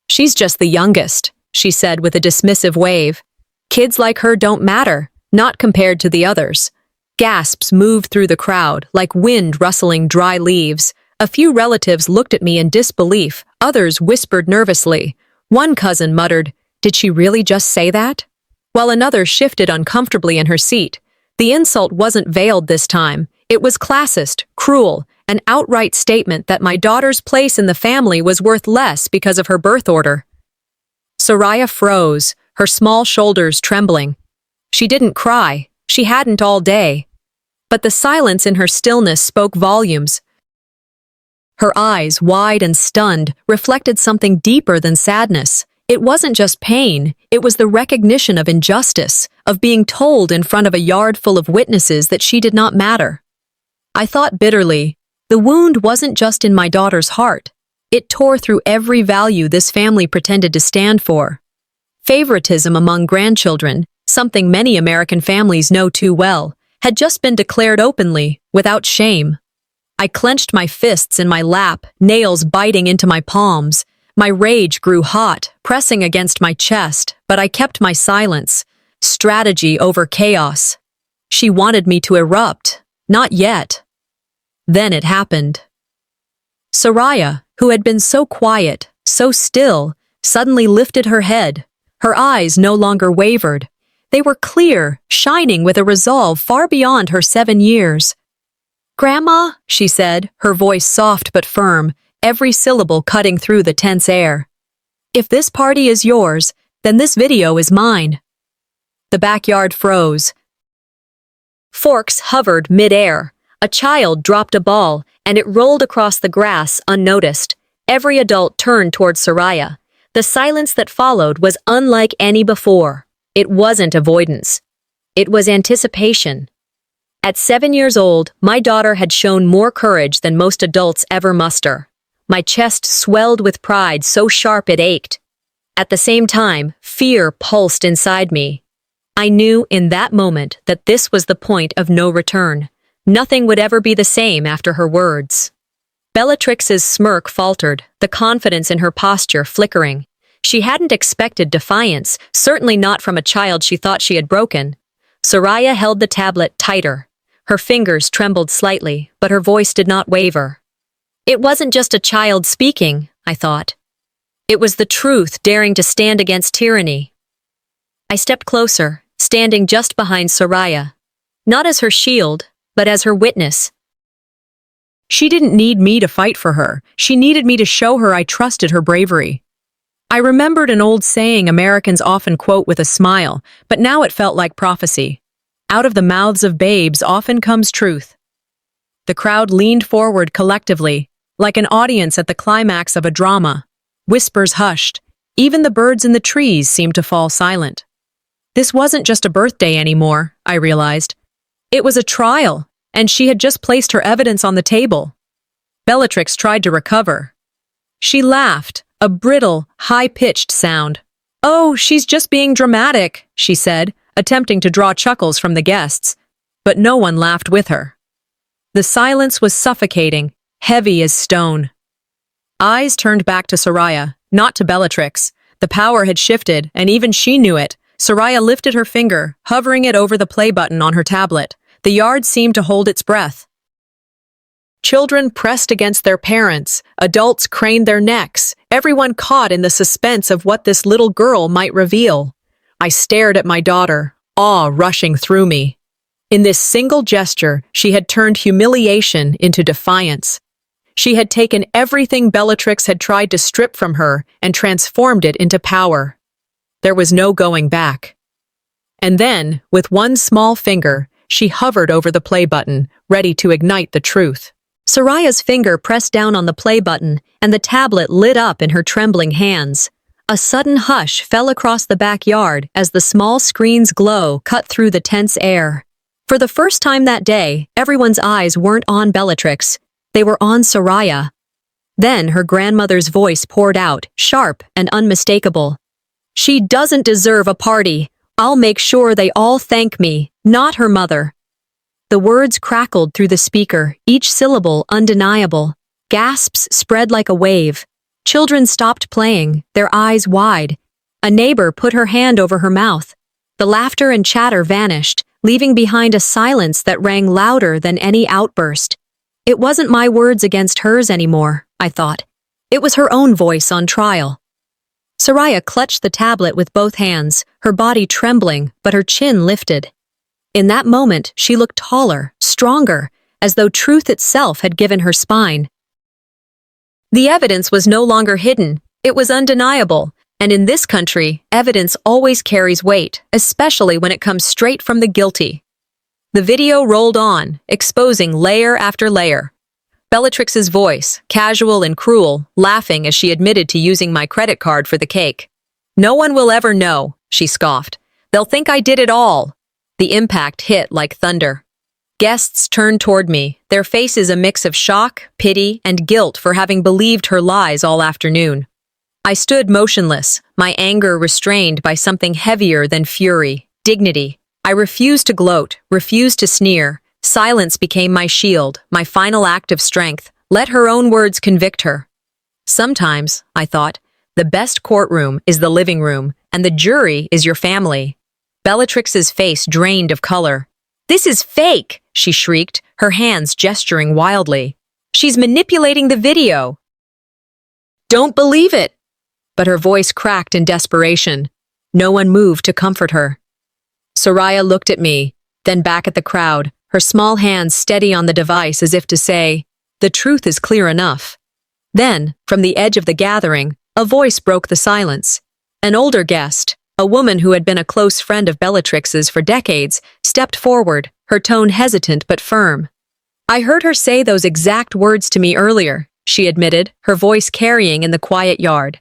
Speaker 1: "She's just the youngest," she said with a dismissive wave. "Kids like her don't matter, not compared to the others." Gasps moved through the crowd, like wind rustling dry leaves. A few relatives looked at me in disbelief, others whispered nervously. One cousin muttered, "Did she really just say that?" While another shifted uncomfortably in her seat. The insult wasn't veiled this time. It was classist, cruel, an outright statement that my daughter's place in the family was worth less because of her birth order. Soraya froze, her small shoulders trembling. She didn't cry. She hadn't all day. But the silence in her stillness spoke volumes. Her eyes, wide and stunned, reflected something deeper than sadness. It wasn't just pain, it was the recognition of injustice, of being told in front of a yard full of witnesses that she did not matter. I thought bitterly, the wound wasn't just in my daughter's heart. It tore through every value this family pretended to stand for. Favoritism among grandchildren, something many American families know too well, had just been declared openly, without shame. I clenched my fists in my lap, nails biting into my palms. My rage grew hot, pressing against my chest, but I kept my silence. Strategy over chaos. She wanted me to erupt. Not yet. Then it happened. Soraya, who had been so quiet, so still, suddenly lifted her head. Her eyes no longer wavered. They were clear, shining with a resolve far beyond her 7 years. "Grandma," she said, her voice soft but firm, every syllable cutting through the tense air. "If this party is yours, then this video is mine." The backyard froze. Forks hovered mid-air. A child dropped a ball, and it rolled across the grass unnoticed. Every adult turned toward Soraya. The silence that followed was unlike any before. It wasn't avoidance. It was anticipation. At 7 years old, my daughter had shown more courage than most adults ever muster. My chest swelled with pride so sharp it ached. At the same time, fear pulsed inside me. I knew in that moment that this was the point of no return. Nothing would ever be the same after her words. Bellatrix's smirk faltered, the confidence in her posture flickering. She hadn't expected defiance, certainly not from a child she thought she had broken. Soraya held the tablet tighter. Her fingers trembled slightly, but her voice did not waver. It wasn't just a child speaking, I thought. It was the truth daring to stand against tyranny. I stepped closer, standing just behind Soraya. Not as her shield, but as her witness. She didn't need me to fight for her. She needed me to show her I trusted her bravery. I remembered an old saying Americans often quote with a smile, but now it felt like prophecy. Out of the mouths of babes often comes truth. The crowd leaned forward collectively, like an audience at the climax of a drama. Whispers hushed. Even the birds in the trees seemed to fall silent. This wasn't just a birthday anymore, I realized. It was a trial, and she had just placed her evidence on the table. Bellatrix tried to recover. She laughed, a brittle, high-pitched sound. "Oh, she's just being dramatic," she said, attempting to draw chuckles from the guests. But no one laughed with her. The silence was suffocating, heavy as stone. Eyes turned back to Soraya, not to Bellatrix. The power had shifted, and even she knew it. Soraya lifted her finger, hovering it over the play button on her tablet. The yard seemed to hold its breath. Children pressed against their parents, adults craned their necks, everyone caught in the suspense of what this little girl might reveal. I stared at my daughter, awe rushing through me. In this single gesture, she had turned humiliation into defiance. She had taken everything Bellatrix had tried to strip from her and transformed it into power. There was no going back. And then, with one small finger, she hovered over the play button, ready to ignite the truth. Soraya's finger pressed down on the play button, and the tablet lit up in her trembling hands. A sudden hush fell across the backyard as the small screen's glow cut through the tense air. For the first time that day, everyone's eyes weren't on Bellatrix. They were on Soraya. Then her grandmother's voice poured out, sharp and unmistakable. "She doesn't deserve a party. I'll make sure they all thank me, not her mother." The words crackled through the speaker, each syllable undeniable. Gasps spread like a wave. Children stopped playing, their eyes wide. A neighbor put her hand over her mouth. The laughter and chatter vanished, leaving behind a silence that rang louder than any outburst. It wasn't my words against hers anymore, I thought. It was her own voice on trial. Soraya clutched the tablet with both hands, her body trembling, but her chin lifted. In that moment, she looked taller, stronger, as though truth itself had given her spine. The evidence was no longer hidden. It was undeniable. And in this country, evidence always carries weight, especially when it comes straight from the guilty. The video rolled on, exposing layer after layer. Bellatrix's voice, casual and cruel, laughing as she admitted to using my credit card for the cake. "No one will ever know," she scoffed. "They'll think I did it all." The impact hit like thunder. Guests turned toward me, their faces a mix of shock, pity, and guilt for having believed her lies all afternoon. I stood motionless, my anger restrained by something heavier than fury, dignity. I refused to gloat, refused to sneer. Silence became my shield, my final act of strength. Let her own words convict her. Sometimes, I thought, the best courtroom is the living room, and the jury is your family. Bellatrix's face drained of color. "This is fake!" she shrieked, her hands gesturing wildly. "She's manipulating the video!" "Don't believe it!" But her voice cracked in desperation. No one moved to comfort her. Soraya looked at me, then back at the crowd, her small hands steady on the device as if to say, "The truth is clear enough." Then, from the edge of the gathering, a voice broke the silence. An older guest, a woman who had been a close friend of Bellatrix's for decades, stepped forward, her tone hesitant but firm. "I heard her say those exact words to me earlier," she admitted, her voice carrying in the quiet yard.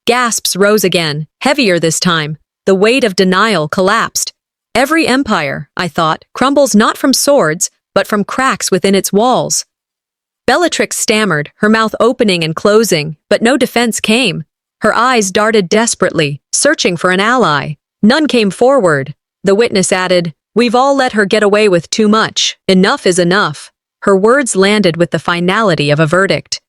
Speaker 1: Gasps rose again, heavier this time. The weight of denial collapsed. Every empire, I thought, crumbles not from swords, but from cracks within its walls. Bellatrix stammered, her mouth opening and closing, but no defense came. Her eyes darted desperately, searching for an ally. None came forward. The witness added, "We've all let her get away with too much. Enough is enough." Her words landed with the finality of a verdict.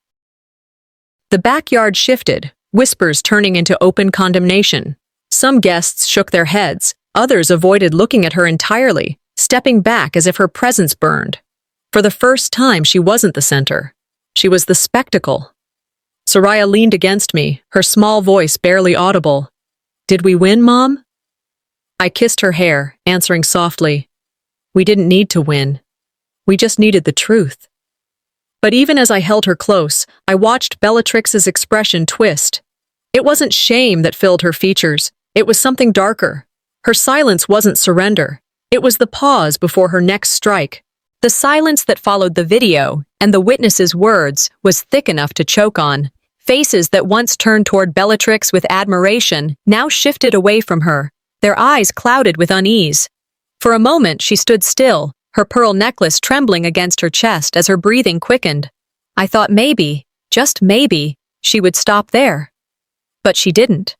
Speaker 1: The backyard shifted, whispers turning into open condemnation. Some guests shook their heads, others avoided looking at her entirely, stepping back as if her presence burned. For the first time, she wasn't the center. She was the spectacle. Soraya leaned against me, her small voice barely audible. "Did we win, Mom?" I kissed her hair, answering softly, "We didn't need to win. We just needed the truth." But even as I held her close, I watched Bellatrix's expression twist. It wasn't shame that filled her features. It was something darker. Her silence wasn't surrender. It was the pause before her next strike. The silence that followed the video, and the witness's words, was thick enough to choke on. Faces that once turned toward Bellatrix with admiration now shifted away from her, their eyes clouded with unease. For a moment she stood still, her pearl necklace trembling against her chest as her breathing quickened. I thought maybe, just maybe, she would stop there. But she didn't.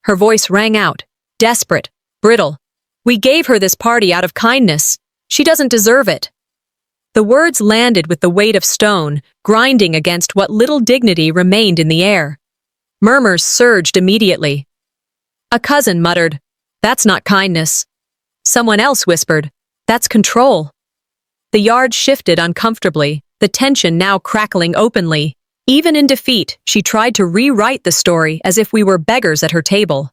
Speaker 1: Her voice rang out, desperate, brittle. "We gave her this party out of kindness. She doesn't deserve it." The words landed with the weight of stone, grinding against what little dignity remained in the air. Murmurs surged immediately. A cousin muttered, That's not kindness. Someone else whispered, that's control. The yard shifted uncomfortably, the tension now crackling openly. Even in defeat, she tried to rewrite the story as if we were beggars at her table.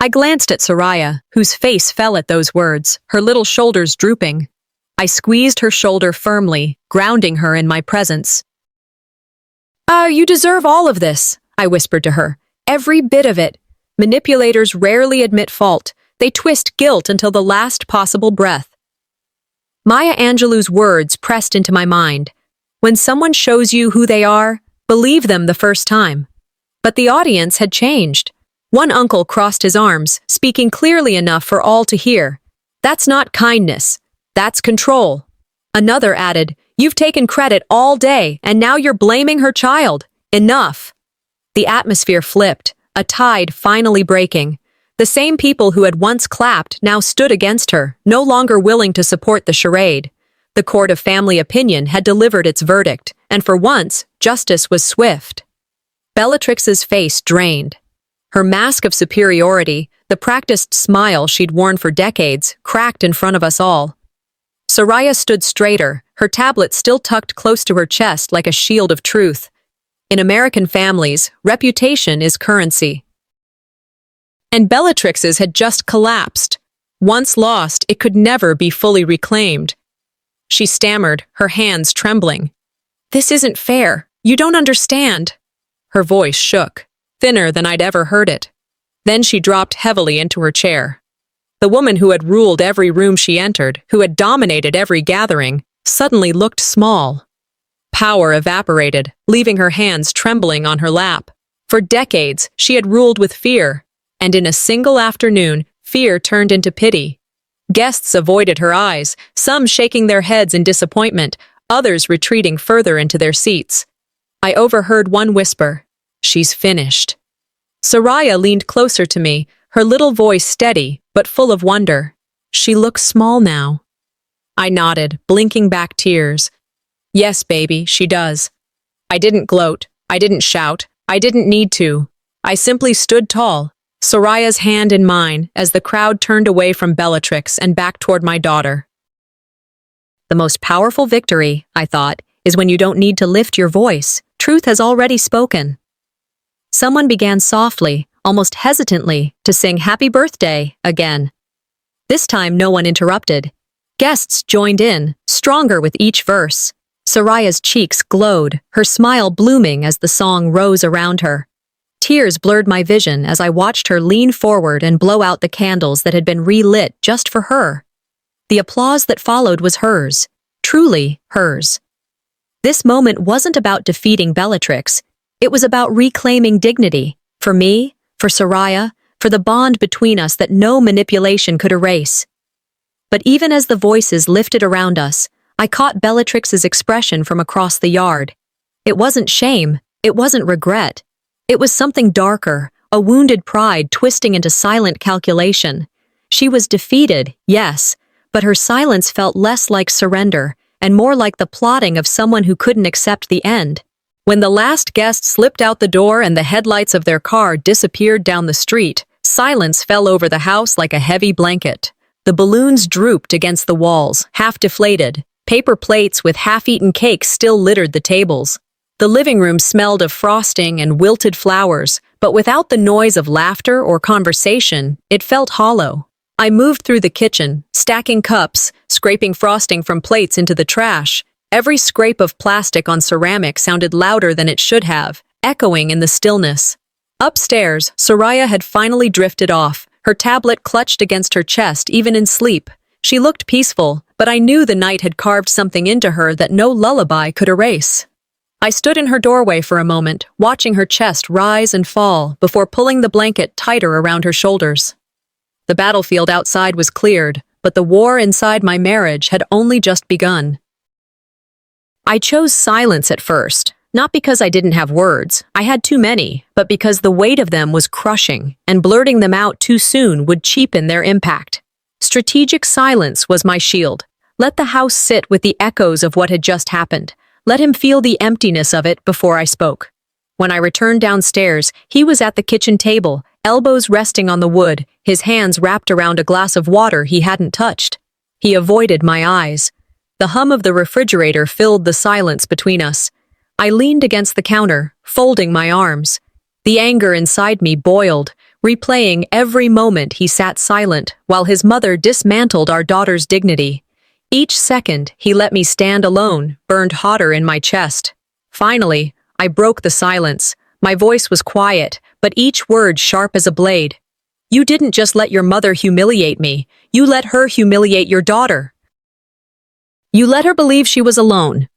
Speaker 1: I glanced at Soraya, whose face fell at those words, her little shoulders drooping. I squeezed her shoulder firmly, grounding her in my presence. You deserve all of this, I whispered to her. Every bit of it. Manipulators rarely admit fault. They twist guilt until the last possible breath. Maya Angelou's words pressed into my mind. When someone shows you who they are, believe them the first time. But the audience had changed. One uncle crossed his arms, speaking clearly enough for all to hear. That's not kindness. That's control. Another added, you've taken credit all day, and now you're blaming her child. Enough. The atmosphere flipped, a tide finally breaking. The same people who had once clapped now stood against her, no longer willing to support the charade. The court of family opinion had delivered its verdict, and for once, justice was swift. Bellatrix's face drained. Her mask of superiority, the practiced smile she'd worn for decades, cracked in front of us all. Soraya stood straighter, her tablet still tucked close to her chest like a shield of truth. In American families, reputation is currency. And Bellatrix's had just collapsed. Once lost, it could never be fully reclaimed. She stammered, her hands trembling. This isn't fair. You don't understand. Her voice shook, thinner than I'd ever heard it. Then she dropped heavily into her chair. The woman who had ruled every room she entered, who had dominated every gathering, suddenly looked small. Power evaporated, leaving her hands trembling on her lap. For decades, she had ruled with fear, and in a single afternoon, fear turned into pity. Guests avoided her eyes, some shaking their heads in disappointment, others retreating further into their seats. I overheard one whisper, "She's finished." Soraya leaned closer to me, her little voice steady, but full of wonder. She looks small now. I nodded, blinking back tears. Yes, baby, she does. I didn't gloat, I didn't shout, I didn't need to. I simply stood tall, Soraya's hand in mine, as the crowd turned away from Bellatrix and back toward my daughter. The most powerful victory, I thought, is when you don't need to lift your voice. Truth has already spoken. Someone began softly, almost hesitantly, to sing Happy Birthday again. This time no one interrupted. Guests joined in, stronger with each verse. Soraya's cheeks glowed, her smile blooming as the song rose around her. Tears blurred my vision as I watched her lean forward and blow out the candles that had been relit just for her. The applause that followed was hers, truly hers. This moment wasn't about defeating Bellatrix. It was about reclaiming dignity, for me, for Soraya, for the bond between us that no manipulation could erase. But even as the voices lifted around us, I caught Bellatrix's expression from across the yard. It wasn't shame, it wasn't regret. It was something darker, a wounded pride twisting into silent calculation. She was defeated, yes, but her silence felt less like surrender and more like the plotting of someone who couldn't accept the end. When the last guest slipped out the door and the headlights of their car disappeared down the street, silence fell over the house like a heavy blanket. The balloons drooped against the walls, half deflated. Paper plates with half-eaten cakes still littered the tables. The living room smelled of frosting and wilted flowers, but without the noise of laughter or conversation, it felt hollow. I moved through the kitchen, stacking cups, scraping frosting from plates into the trash. Every scrape of plastic on ceramic sounded louder than it should have, echoing in the stillness. Upstairs, Soraya had finally drifted off, her tablet clutched against her chest even in sleep. She looked peaceful, but I knew the night had carved something into her that no lullaby could erase. I stood in her doorway for a moment, watching her chest rise and fall before pulling the blanket tighter around her shoulders. The battlefield outside was cleared, but the war inside my marriage had only just begun. I chose silence at first, not because I didn't have words, I had too many, but because the weight of them was crushing, and blurting them out too soon would cheapen their impact. Strategic silence was my shield. Let the house sit with the echoes of what had just happened. Let him feel the emptiness of it before I spoke. When I returned downstairs, he was at the kitchen table, elbows resting on the wood, his hands wrapped around a glass of water he hadn't touched. He avoided my eyes. The hum of the refrigerator filled the silence between us. I leaned against the counter, folding my arms. The anger inside me boiled, replaying every moment he sat silent while his mother dismantled our daughter's dignity. Each second he let me stand alone burned hotter in my chest. Finally, I broke the silence. My voice was quiet, but each word sharp as a blade. You didn't just let your mother humiliate me. You let her humiliate your daughter. You let her believe she was alone.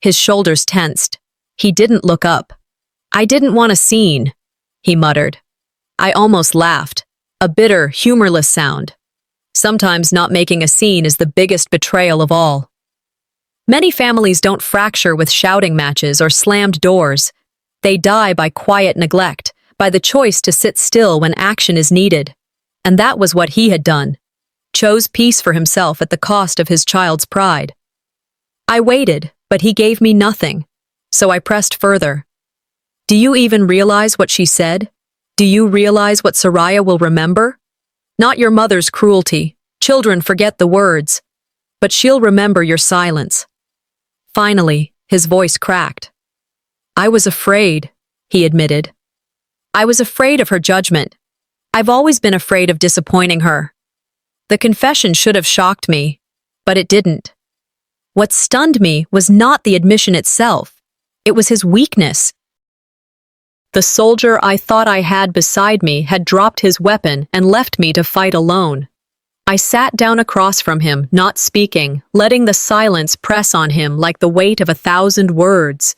Speaker 1: His shoulders tensed. He didn't look up. I didn't want a scene, he muttered. I almost laughed. A bitter, humorless sound. Sometimes not making a scene is the biggest betrayal of all. Many families don't fracture with shouting matches or slammed doors. They die by quiet neglect, by the choice to sit still when action is needed. And that was what he had done. Chose peace for himself at the cost of his child's pride. I waited, but he gave me nothing. So I pressed further. Do you even realize what she said? Do you realize what Soraya will remember? Not your mother's cruelty. Children forget the words. But she'll remember your silence. Finally, his voice cracked. I was afraid, he admitted. I was afraid of her judgment. I've always been afraid of disappointing her. The confession should have shocked me, but it didn't. What stunned me was not the admission itself. It was his weakness. The soldier I thought I had beside me had dropped his weapon and left me to fight alone. I sat down across from him, not speaking, letting the silence press on him like the weight of 1,000 words.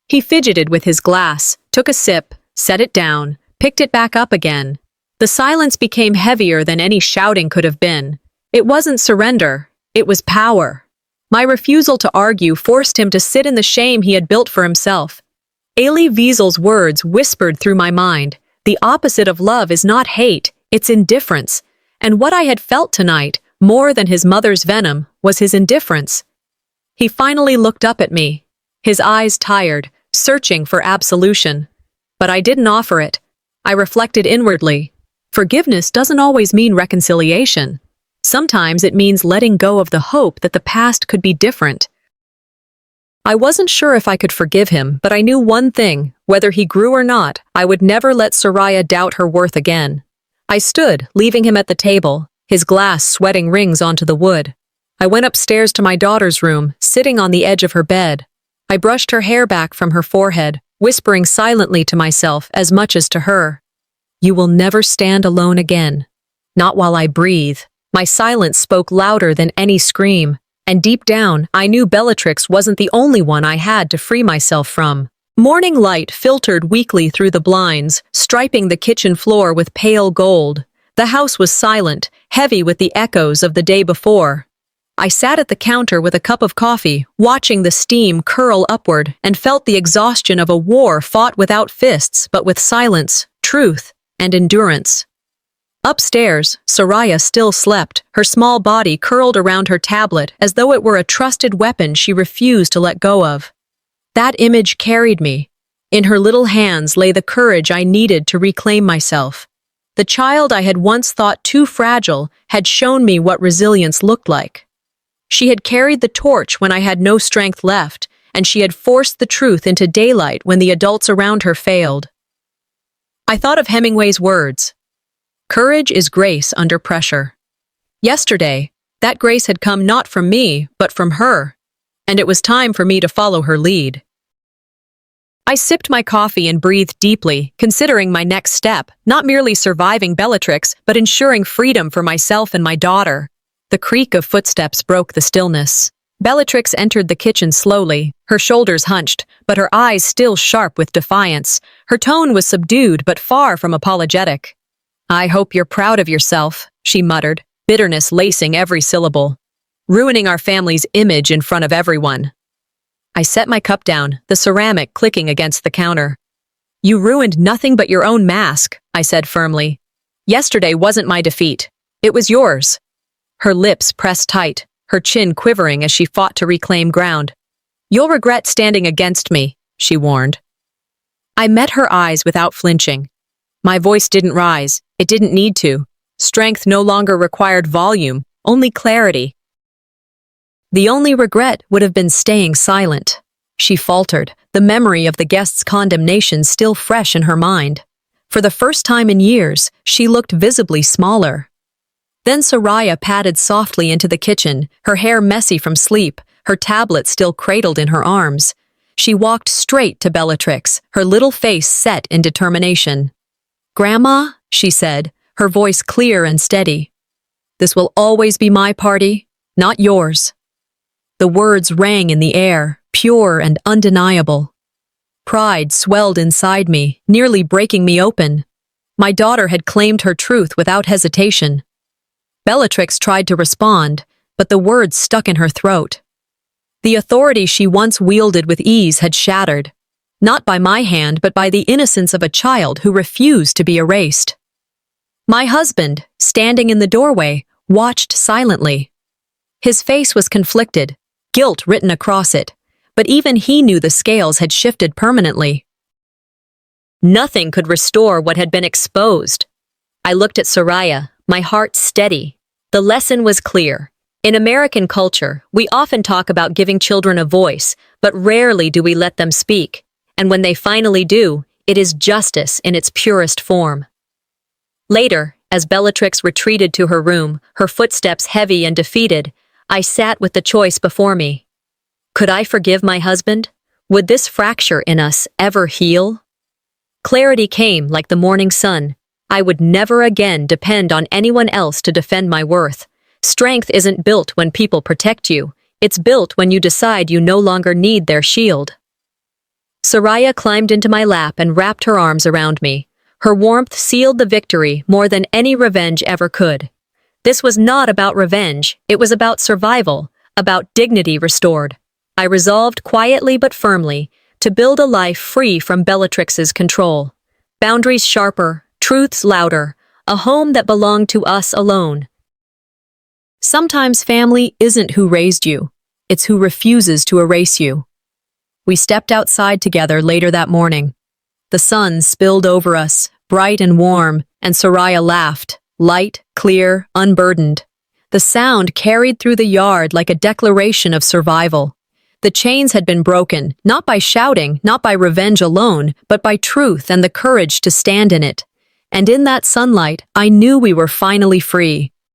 Speaker 1: He fidgeted with his glass, took a sip, set it down, picked it back up again. The silence became heavier than any shouting could have been. It wasn't surrender, it was power. My refusal to argue forced him to sit in the shame he had built for himself. Elie Wiesel's words whispered through my mind. The opposite of love is not hate, it's indifference. And what I had felt tonight, more than his mother's venom, was his indifference. He finally looked up at me, his eyes tired, searching for absolution. But I didn't offer it. I reflected inwardly. Forgiveness doesn't always mean reconciliation. Sometimes it means letting go of the hope that the past could be different. I wasn't sure if I could forgive him, but I knew one thing, whether he grew or not, I would never let Soraya doubt her worth again. I stood, leaving him at the table, his glass sweating rings onto the wood. I went upstairs to my daughter's room, sitting on the edge of her bed. I brushed her hair back from her forehead, whispering silently to myself as much as to her. You will never stand alone again. Not while I breathe. My silence spoke louder than any scream. And deep down, I knew Bellatrix wasn't the only one I had to free myself from. Morning light filtered weakly through the blinds, striping the kitchen floor with pale gold. The house was silent, heavy with the echoes of the day before. I sat at the counter with a cup of coffee, watching the steam curl upward, and felt the exhaustion of a war fought without fists but with silence, truth, and endurance. Upstairs, Soraya still slept, her small body curled around her tablet as though it were a trusted weapon she refused to let go of. That image carried me. In her little hands lay the courage I needed to reclaim myself. The child I had once thought too fragile had shown me what resilience looked like. She had carried the torch when I had no strength left, and she had forced the truth into daylight when the adults around her failed. I thought of Hemingway's words. Courage is grace under pressure. Yesterday, that grace had come not from me, but from her, and it was time for me to follow her lead. I sipped my coffee and breathed deeply, considering my next step, not merely surviving Bellatrix, but ensuring freedom for myself and my daughter. The creak of footsteps broke the stillness. Bellatrix entered the kitchen slowly, her shoulders hunched, but her eyes still sharp with defiance. Her tone was subdued but far from apologetic. I hope you're proud of yourself, she muttered, bitterness lacing every syllable. Ruining our family's image in front of everyone. I set my cup down, the ceramic clicking against the counter. You ruined nothing but your own mask, I said firmly. Yesterday wasn't my defeat. It was yours. Her lips pressed tight, her chin quivering as she fought to reclaim ground. You'll regret standing against me, she warned. I met her eyes without flinching. My voice didn't rise. It didn't need to. Strength no longer required volume, only clarity. The only regret would have been staying silent. She faltered, the memory of the guest's condemnation still fresh in her mind. For the first time in years, she looked visibly smaller. Then Soraya padded softly into the kitchen, her hair messy from sleep, her tablet still cradled in her arms. She walked straight to Bellatrix, her little face set in determination. "Grandma," she said, her voice clear and steady. "This will always be my party, not yours." The words rang in the air, pure and undeniable. Pride swelled inside me, nearly breaking me open. My daughter had claimed her truth without hesitation. Bellatrix tried to respond, but the words stuck in her throat. The authority she once wielded with ease had shattered, not by my hand but by the innocence of a child who refused to be erased. My husband, standing in the doorway, watched silently. His face was conflicted, guilt written across it, but even he knew the scales had shifted permanently. Nothing could restore what had been exposed. I looked at Soraya, my heart steady. The lesson was clear. In American culture, we often talk about giving children a voice, but rarely do we let them speak. And when they finally do, it is justice in its purest form. Later, as Bellatrix retreated to her room, her footsteps heavy and defeated, I sat with the choice before me. Could I forgive my husband? Would this fracture in us ever heal? Clarity came like the morning sun. I would never again depend on anyone else to defend my worth. Strength isn't built when people protect you. It's built when you decide you no longer need their shield. Soraya climbed into my lap and wrapped her arms around me. Her warmth sealed the victory more than any revenge ever could. This was not about revenge. It was about survival, about dignity restored. I resolved quietly but firmly to build a life free from Bellatrix's control. Boundaries sharper, truths louder, a home that belonged to us alone. Sometimes family isn't who raised you, it's who refuses to erase you. We stepped outside together later that morning. The sun spilled over us, bright and warm, and Soraya laughed, light, clear, unburdened. The sound carried through the yard like a declaration of survival. The chains had been broken, not by shouting, not by revenge alone, but by truth and the courage to stand in it. And in that sunlight, I knew we were finally free.